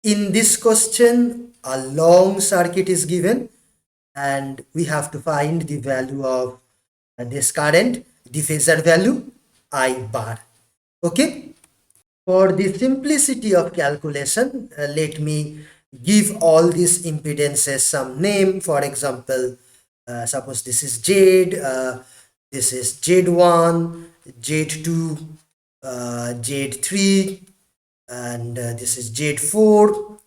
In this question, a long circuit is given and we have to find the value of this current, the phasor value I bar. Okay. For the simplicity of calculation, let me give all these impedances some name. For example, suppose this is Z, this is Z1, Z2, Z3, and this is Z4.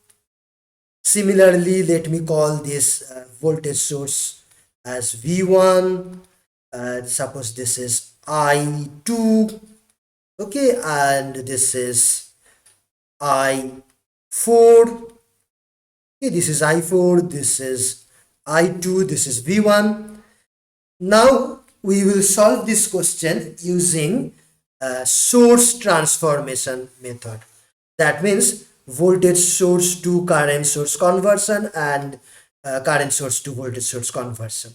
Similarly, let me call this voltage source as V1. Suppose this is I2. Okay, and this is I4. Okay, this is I4, this is I2, this is V1. Now we will solve this question using source transformation method. That means voltage source to current source conversion and current source to voltage source conversion.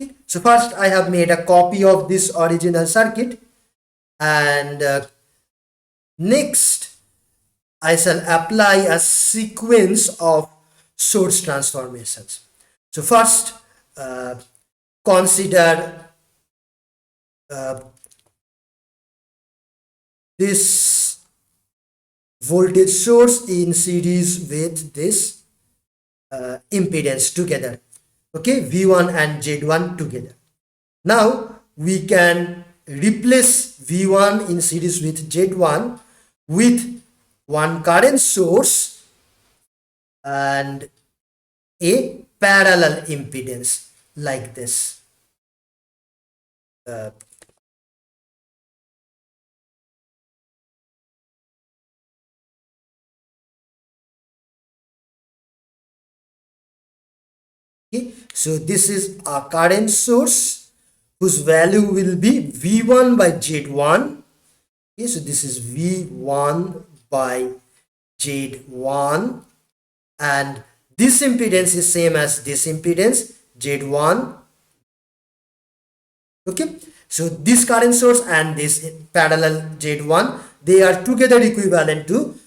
Okay. So first I have made a copy of this original circuit, and next I shall apply a sequence of source transformations. So first, consider this voltage source in series with this impedance together. Okay, V1 and Z1 together. Now we can replace V1 in series with Z1 with one current source and a parallel impedance like this. Okay, so this is a current source whose value will be V1 by Z1. Okay, so this is V1 by Z1, and this impedance is same as this impedance Z1. Okay, so this current source and this parallel Z1, they are together equivalent to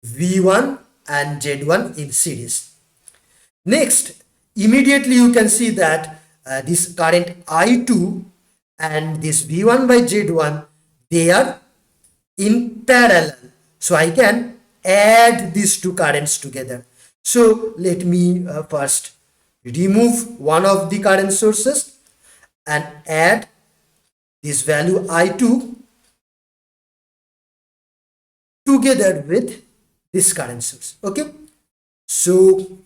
V1 and Z1 in series. Next, immediately you can see that this current I2 and this V1 by Z1, they are in parallel. So I can add these two currents together. So let me first remove one of the current sources and add this value I2 together with this current source. Okay, so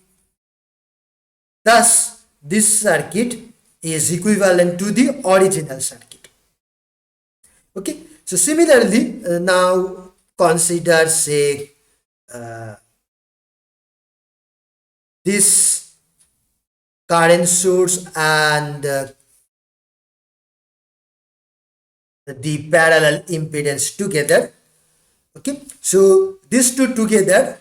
thus this circuit is equivalent to the original circuit. Okay, so similarly, now consider say this current source and the parallel impedance together. Okay, so these two together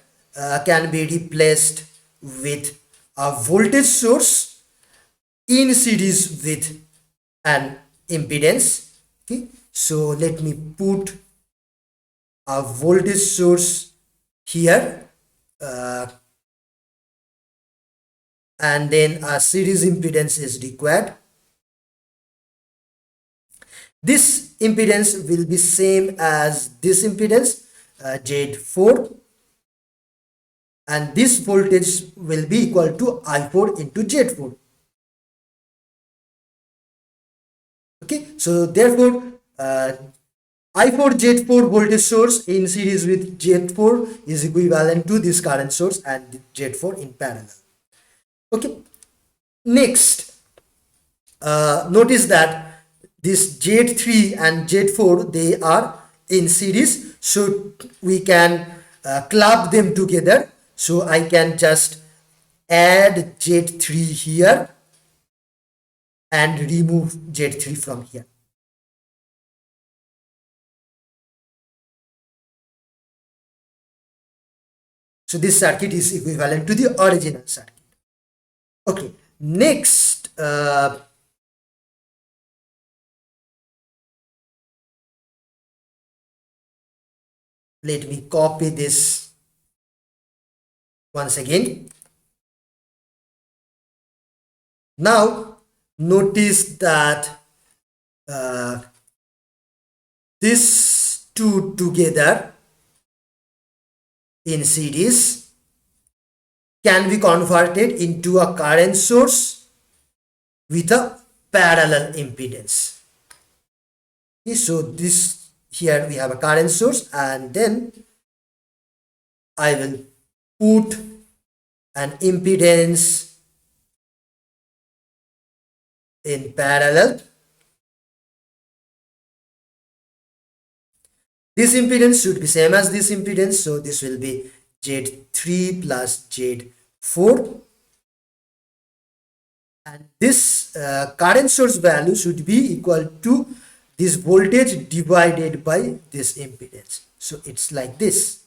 can be replaced with a voltage source in series with an impedance. Okay, so let me put a voltage source here, and then a series impedance is required. This impedance will be same as this impedance, Z4, and this voltage will be equal to I4 into Z4. Okay, so therefore I4 Z4 voltage source in series with Z4 is equivalent to this current source and Z4 in parallel. Okay, next, notice that this Z3 and Z4, they are in series, so we can club them together. So I can just add Z3 here and remove Z3 from here. So this circuit is equivalent to the original circuit. Okay, next, let me copy this once again. Now notice that uh, these two together in series can be converted into a current source with a parallel impedance. Okay, so this here we have a current source, and then I will put an impedance in parallel. This impedance should be same as this impedance, so this will be Z3 plus Z4, and this current source value should be equal to this voltage divided by this impedance. So it's like this.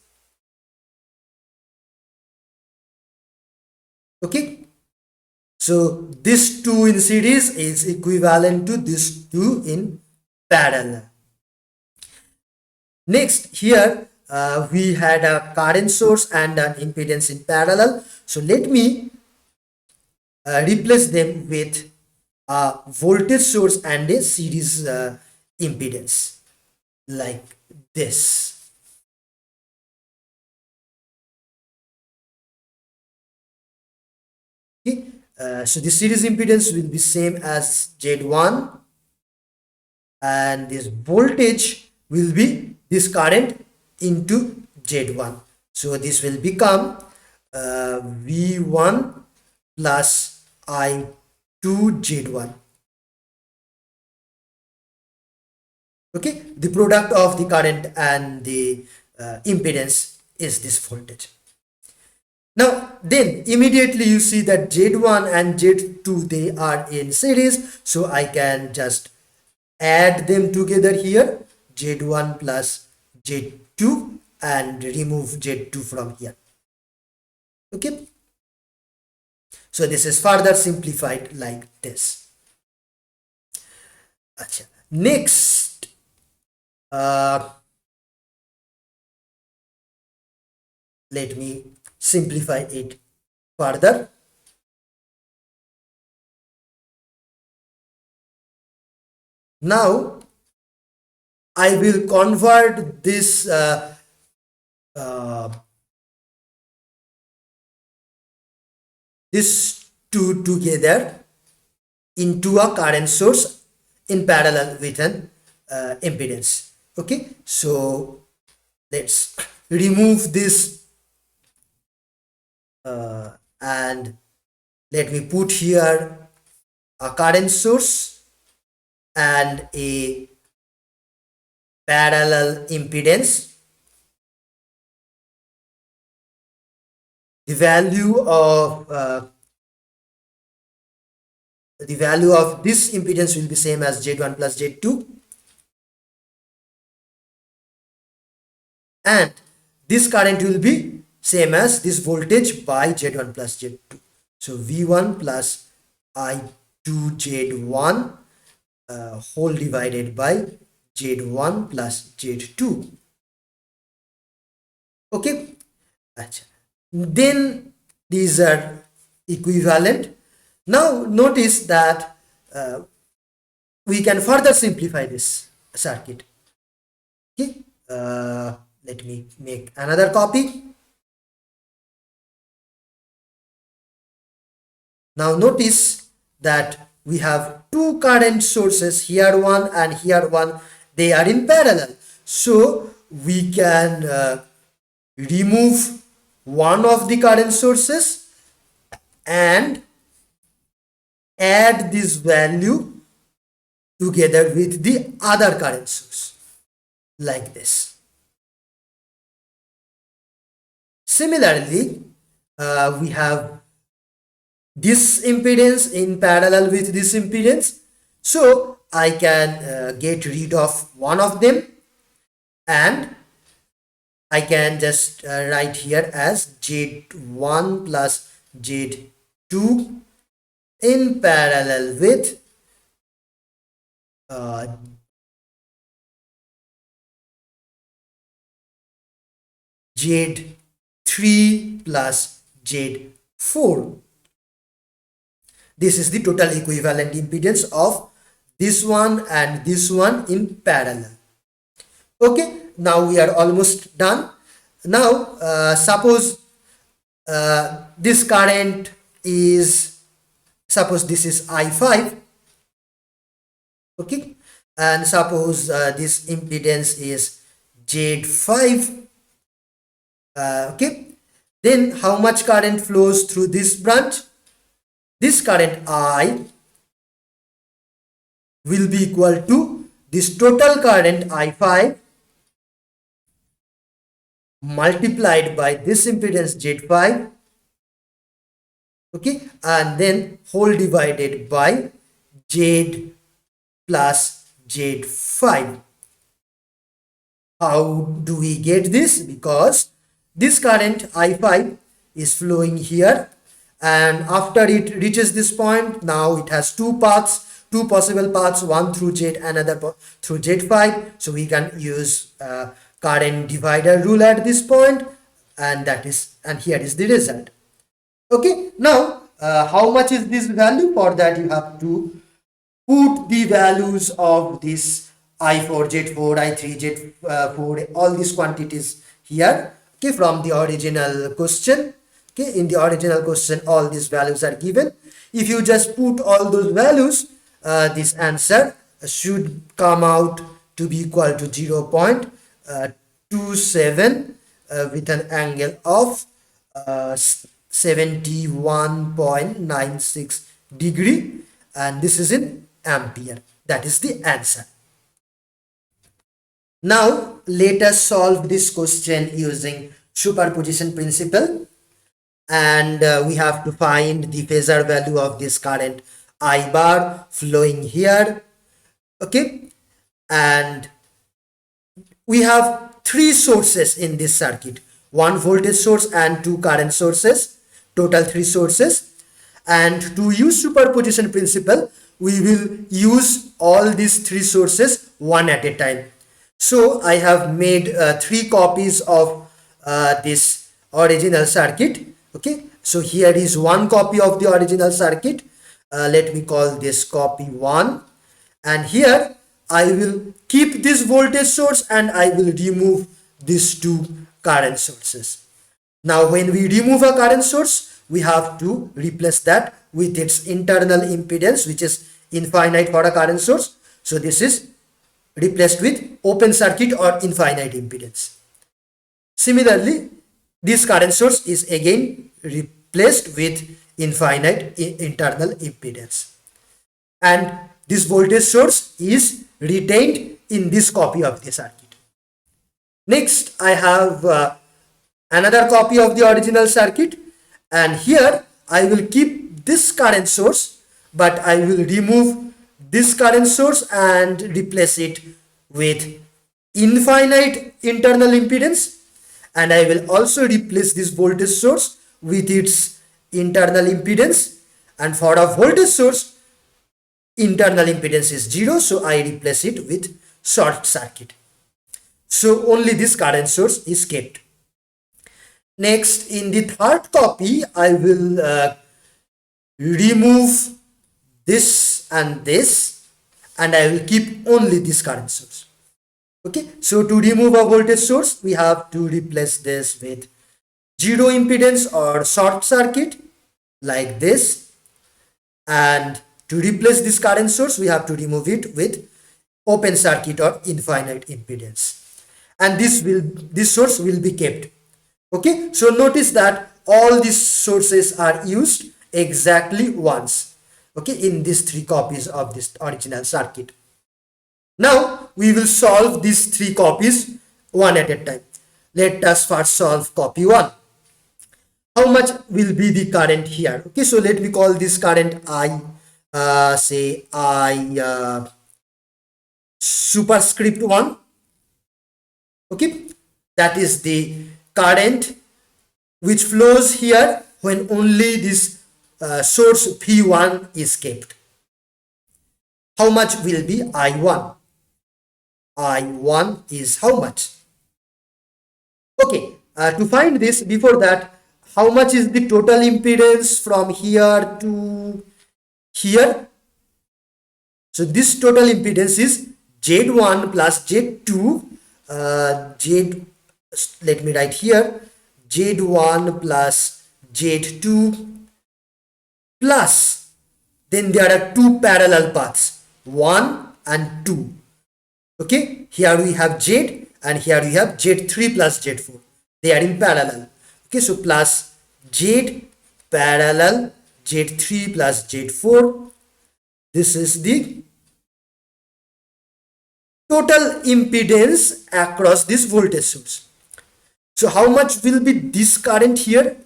Okay, so this 2 in series is equivalent to this 2 in parallel. Next, here we had a current source and an impedance in parallel. So let me replace them with a voltage source and a series impedance like this. Okay, so the series impedance will be same as Z1, and this voltage will be this current into Z1. So this will become V1 plus I2 Z1. Okay, the product of the current and the impedance is this voltage. Now then immediately you see that Z1 and Z2 they are in series, so I can just add them together here, Z1 plus Z2, and remove Z2 from here. Okay, so this is further simplified like this. Achha. Next, let me simplify it further. Now I will convert this this two together into a current source in parallel with an impedance. Okay, so let's remove this and let me put here a current source and a parallel impedance. The value of this impedance will be same as Z1 plus Z2, and this current will be same as this voltage by Z1 plus Z2. So V1 plus I2 Z1 whole divided by Z1 plus Z2. Okay, then these are equivalent. Now notice that we can further simplify this circuit. Okay, let me make another copy. Now notice that we have two current sources, here one and here one. They are in parallel, so we can remove one of the current sources and add this value together with the other current source like this. Similarly, we have this impedance in parallel with this impedance, so I can get rid of one of them, and I can just write here as Z1 plus Z2 in parallel with Z3 plus Z4. This is the total equivalent impedance of this one and this one in parallel. Okay, now we are almost done. Now suppose this current is, suppose this is I5, okay, and suppose this impedance is Z5, okay, then how much current flows through this branch? This current I will be equal to this total current I5 multiplied by this impedance Z5, okay, and then whole divided by Z plus Z5. How do we get this? Because this current I5 is flowing here, and after it reaches this point, now it has two paths, two possible paths, one through Z, another through Z5. So we can use current divider rule at this point, and here is the result. Okay, now how much is this value? For that you have to put the values of this I4, Z4, I3, Z4, all these quantities here, okay, from the original question. Okay, in the original question all these values are given. If you just put all those values, this answer should come out to be equal to 0.27 with an angle of 71.96 degree, and this is in ampere. That is the answer. Now let us solve this question using superposition principle, and we have to find the phasor value of this current I bar flowing here. Okay, and we have three sources in this circuit, one voltage source and two current sources, total three sources. And to use superposition principle, we will use all these three sources one at a time. So I have made three copies of this original circuit. Okay, so here is one copy of the original circuit. Let me call this copy 1, and here I will keep this voltage source and I will remove these two current sources. Now when we remove a current source, we have to replace that with its internal impedance, which is infinite for a current source. So this is replaced with open circuit or infinite impedance. Similarly, this current source is again replaced with infinite internal impedance, and this voltage source is retained in this copy of the circuit. Next, I have another copy of the original circuit, and here I will keep this current source, but I will remove this current source and replace it with infinite internal impedance, and I will also replace this voltage source with its internal impedance. And for a voltage source, internal impedance is 0, so I replace it with short circuit. So only this current source is kept. Next, in the third copy, I will remove this and this, and I will keep only this current source. Okay, so to remove a voltage source, we have to replace this with 0 impedance or short circuit like this, and to replace this current source, we have to remove it with open circuit or infinite impedance, and this source will be kept. Okay, so notice that all these sources are used exactly once, okay, in these three copies of this original circuit. Now we will solve these three copies one at a time. Let us first solve copy 1. How much will be the current here? Okay, so let me call this current I, say I superscript 1. Okay, that is the current which flows here when only this source P1 is kept. How much will be I1? I1 is how much? Okay, to find this, before that, how much is the total impedance from here to here? So this total impedance is Z1 plus Z2, Z, let me write here, Z1 plus Z2 plus, then there are two parallel paths, 1 and 2. Okay, here we have Z and here we have Z3 plus Z4. They are in parallel. Okay, so plus Z parallel Z3 plus Z4. This is the total impedance across this voltage source. So how much will be this current here?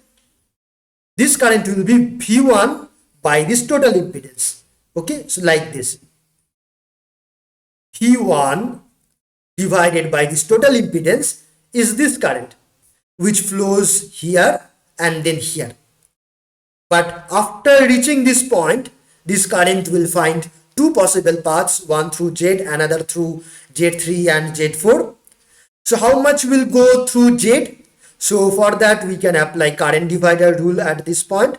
This current will be V1 by this total impedance. Okay, so like this. V1 divided by this total impedance is this current, which flows here and then here. But after reaching this point, this current will find two possible paths, one through Z, another through Z3 and Z4. So how much will go through Z? So for that we can apply current divider rule at this point.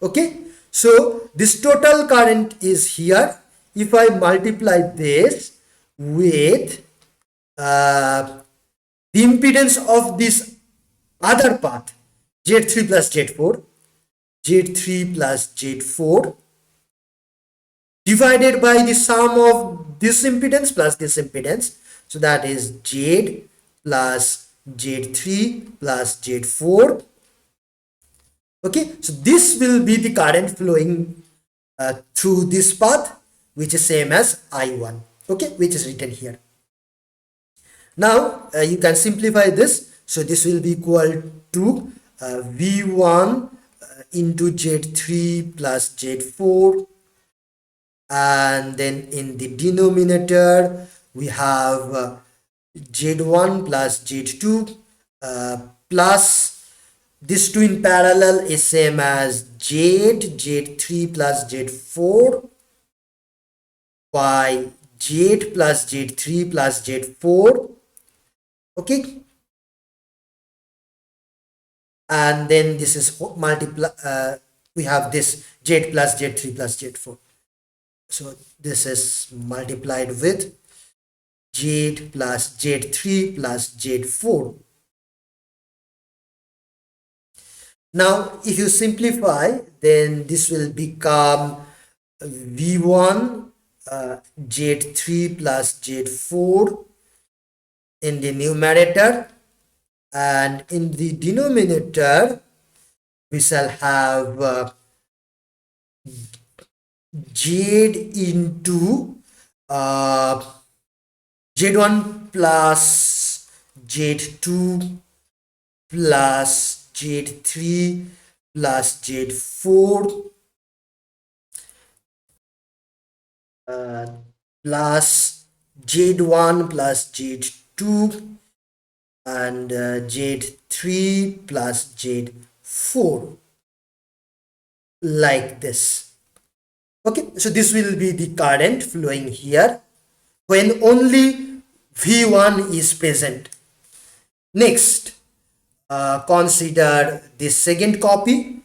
Okay, so this total current is here. If I multiply this with the impedance of this other path, Z3 plus Z4, Z3 plus Z4 divided by the sum of this impedance plus this impedance, so that is Z plus Z3 plus Z4. Okay, so this will be the current flowing through this path, which is same as I1, okay, which is written here. Now you can simplify this. So this will be equal to V1 into Z3 plus Z4, and then in the denominator we have Z1 plus Z2 plus this two in parallel is same as Z3 plus Z4 by Z plus Z3 plus Z4. Okay, and then this is multiply, we have this Z plus Z3 plus Z4. So this is multiplied with Z plus Z3 plus Z4. Now if you simplify, then this will become V1 Z3 plus Z4 in the numerator, and in the denominator we shall have Z into Z1 plus Z2 plus Z3 plus Z4 plus Z1 plus Z2 and Z3 plus Z4, like this. Okay, so this will be the current flowing here when only V1 is present. Next, consider this second copy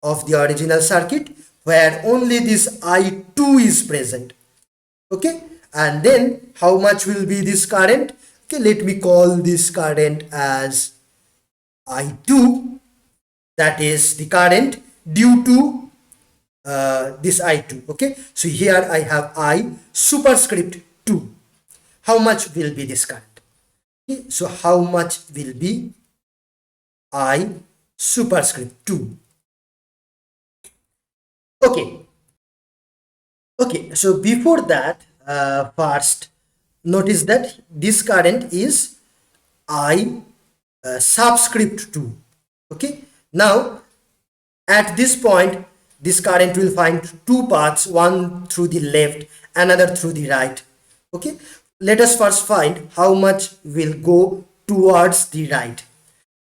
of the original circuit where only this I2 is present. Okay, and then how much will be this current? Okay, let me call this current as I2, that is the current due to this I2. Okay, so here I have I superscript 2. How much will be this current? Okay, so how much will be I superscript 2? Okay, so before that, first notice that this current is I subscript 2. Okay, now at this point this current will find two paths, one through the left, another through the right. Okay, let us first find how much will go towards the right.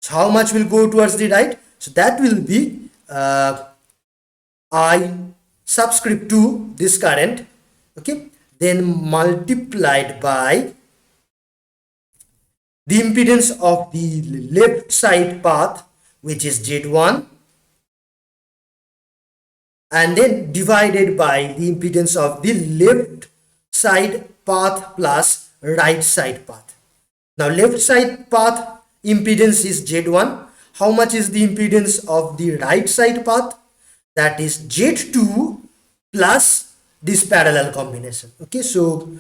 So how much will go towards the right? So that will be I subscript 2, this current, okay, then multiplied by the impedance of the left side path, which is Z1, and then divided by the impedance of the left side path plus right side path. Now left side path impedance is Z1. How much is the impedance of the right side path? That is Z2 plus this parallel combination. Okay, so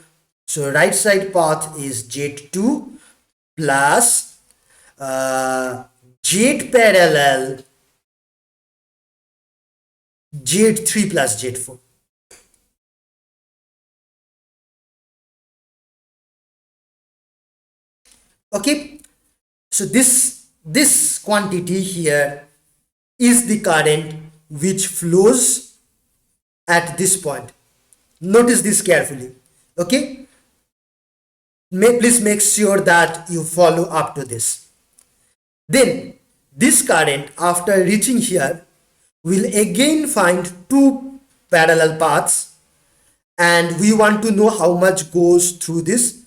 right side path is Z2 plus Z parallel Z3 plus Z4. Okay, so this quantity here is the current which flows at this point. Notice this carefully. Okay, please make sure that you follow up to this. Then this current, after reaching here, will again find two parallel paths, and we want to know how much goes through this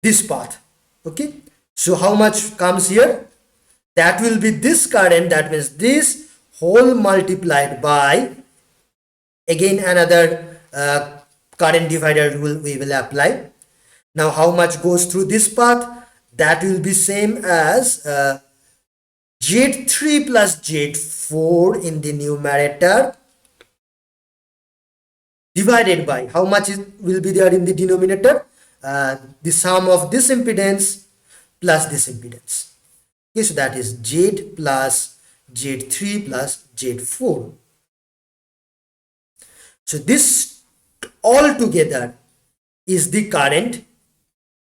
this path. Okay, so how much comes here? That will be this current, that means this whole multiplied by again another current divider rule we will apply. Now how much goes through this path? That will be same as Z3 plus Z4 in the numerator divided by how much will be there in the denominator? The sum of this impedance plus this impedance. Okay, so that is Z plus Z3 plus Z4. So this all together is the current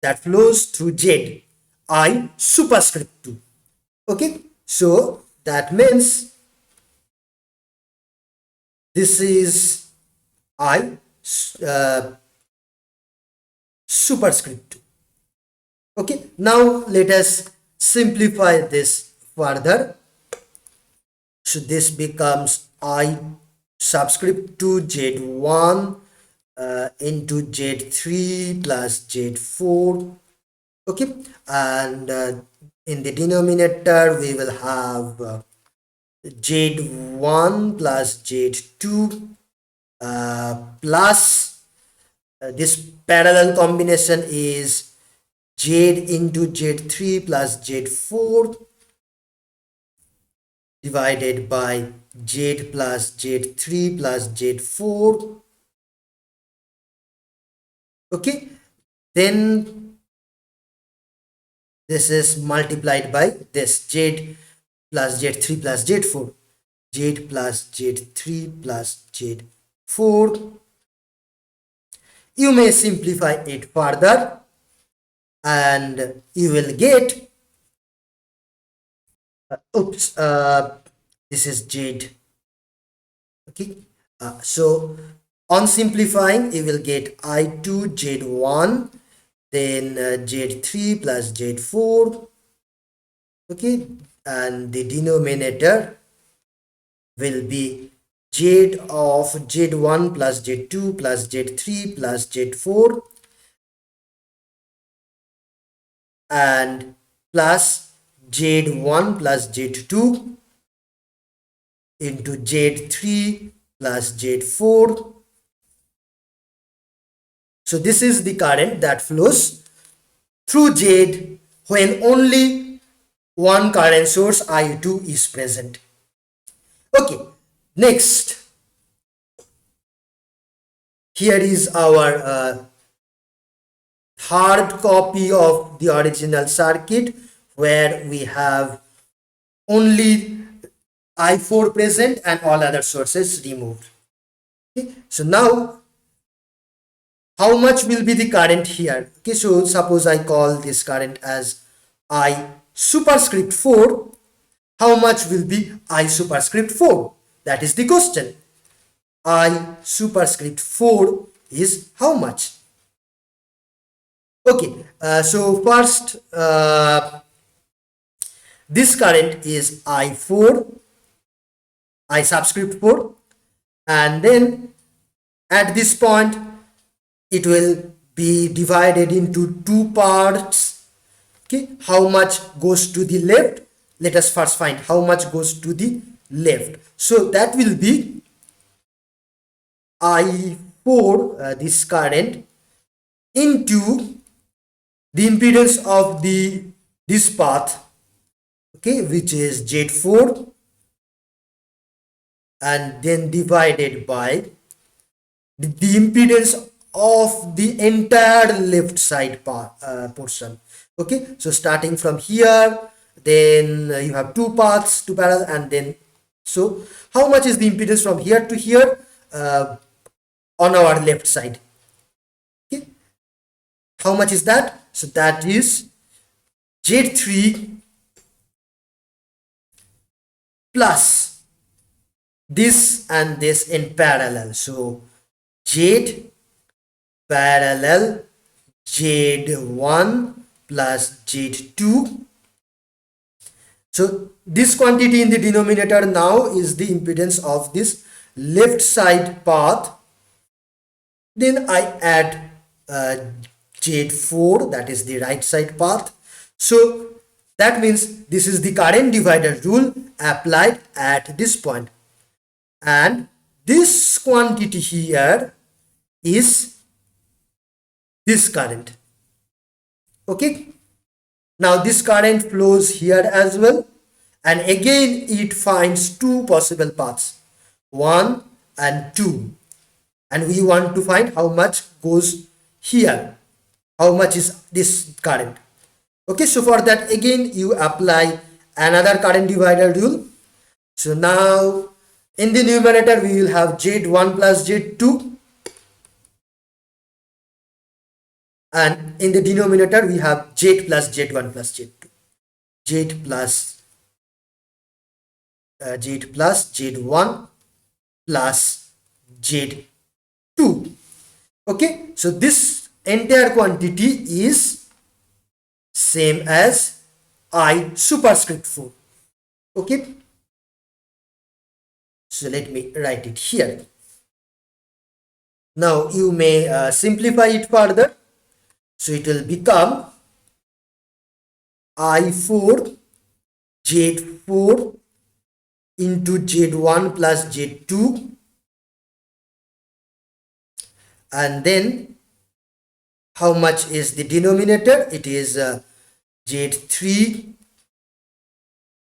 that flows through Z, I superscript 2. Okay, so that means this is I superscript 2. Okay, now let us simplify this further. So this becomes I subscript 2 Z1 into Z3 plus Z4. Okay, and in the denominator we will have Z1 plus Z2 plus this parallel combination is Z into Z3 plus Z4 divided by Z plus Z3 plus Z4. Okay, then this is multiplied by this Z plus Z3 plus Z4, Z plus Z3 plus Z4. You may simplify it further and you will get this is Z. Okay, so on simplifying you will get I2 Z1, then Z3 plus Z4. Okay, and the denominator will be Z of Z1 plus Z2 plus Z3 plus Z4 and plus Z1 plus Z2 into Z3 plus Z4. So this is the current that flows through Z when only one current source I2 is present. Okay, next, here is our hard copy of the original circuit where we have only I4 present and all other sources removed. Okay, so now how much will be the current here? Okay, so suppose I call this current as I superscript 4. How much will be I superscript 4? That is the question. I superscript 4 is how much? Okay, so first this current is I4, I subscript 4, and then at this point it will be divided into two parts. Okay, how much goes to the left? let us first find how much goes to the left. So that will be I4, this current, into the impedance of this path, okay, which is Z4, and then divided by the impedance of the entire left side portion. Okay, so starting from here, then you have two paths, two parallel, and then so how much is the impedance from here to here on our left side? Okay, how much is that? So that is Z3 plus this and this in parallel. So Z parallel Z1 plus Z2. So this quantity in the denominator now is the impedance of this left side path. Then I add Z4, that is the right side path. So that means this is the current divider rule applied at this point. And this quantity here is this current. Okay. Now this current flows here as well. And again it finds two possible paths, 1 and 2. And we want to find how much goes here. How much is this current? Okay, so for that again you apply another current divider rule. So now in the numerator we will have Z1 plus Z2, and in the denominator we have Z plus Z1 plus Z2. Z plus Z1 plus Z2. Okay, so this entire quantity is same as I superscript 4. Okay, so let me write it here. Now you may simplify it further. So it will become I4 Z4 into Z1 plus Z2, and then how much is the denominator? It is Z3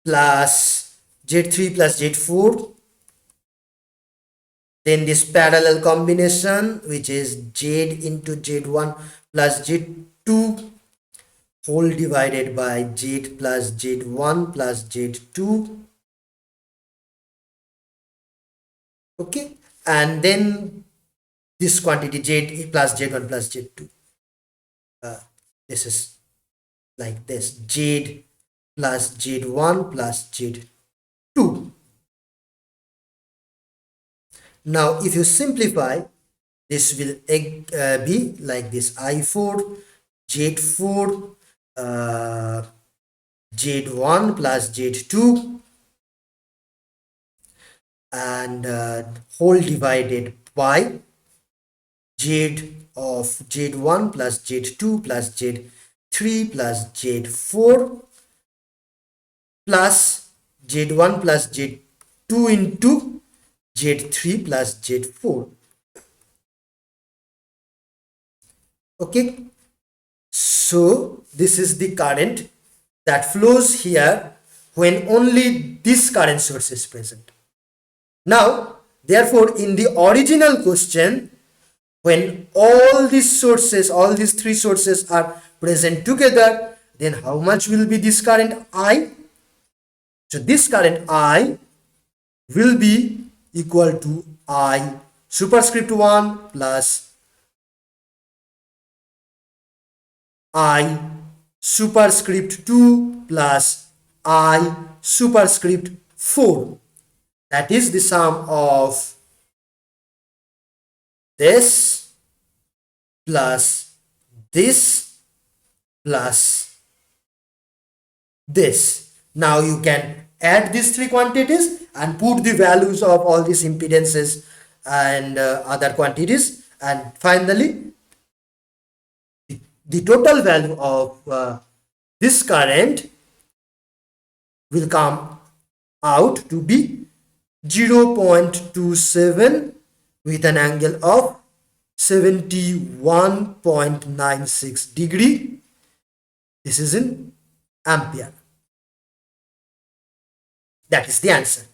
plus Z4, then this parallel combination, which is Z into Z1 plus Z2 whole divided by Z plus Z1 plus Z2. Okay, and then this quantity Z plus Z1 plus Z2. This is like this, Z plus Z1 plus Z2. Now if you simplify, this will be like this, I4 Z4 Z1 plus Z2 and whole divided by Z of Z1 plus Z2 plus Z3 plus Z4 plus Z1 plus Z2 into Z3 plus Z4. Okay, so this is the current that flows here when only this current source is present. Now, therefore, in the original question, when all these sources, all these three sources are present together, then how much will be this current I? So this current I will be equal to I superscript 1 plus I superscript 2 plus I superscript 4. That is the sum of this plus this plus this. Now you can add these three quantities and put the values of all these impedances and other quantities, and finally the total value of this current will come out to be 0.27 with an angle of 71.96 degree. This is in ampere. That is the answer.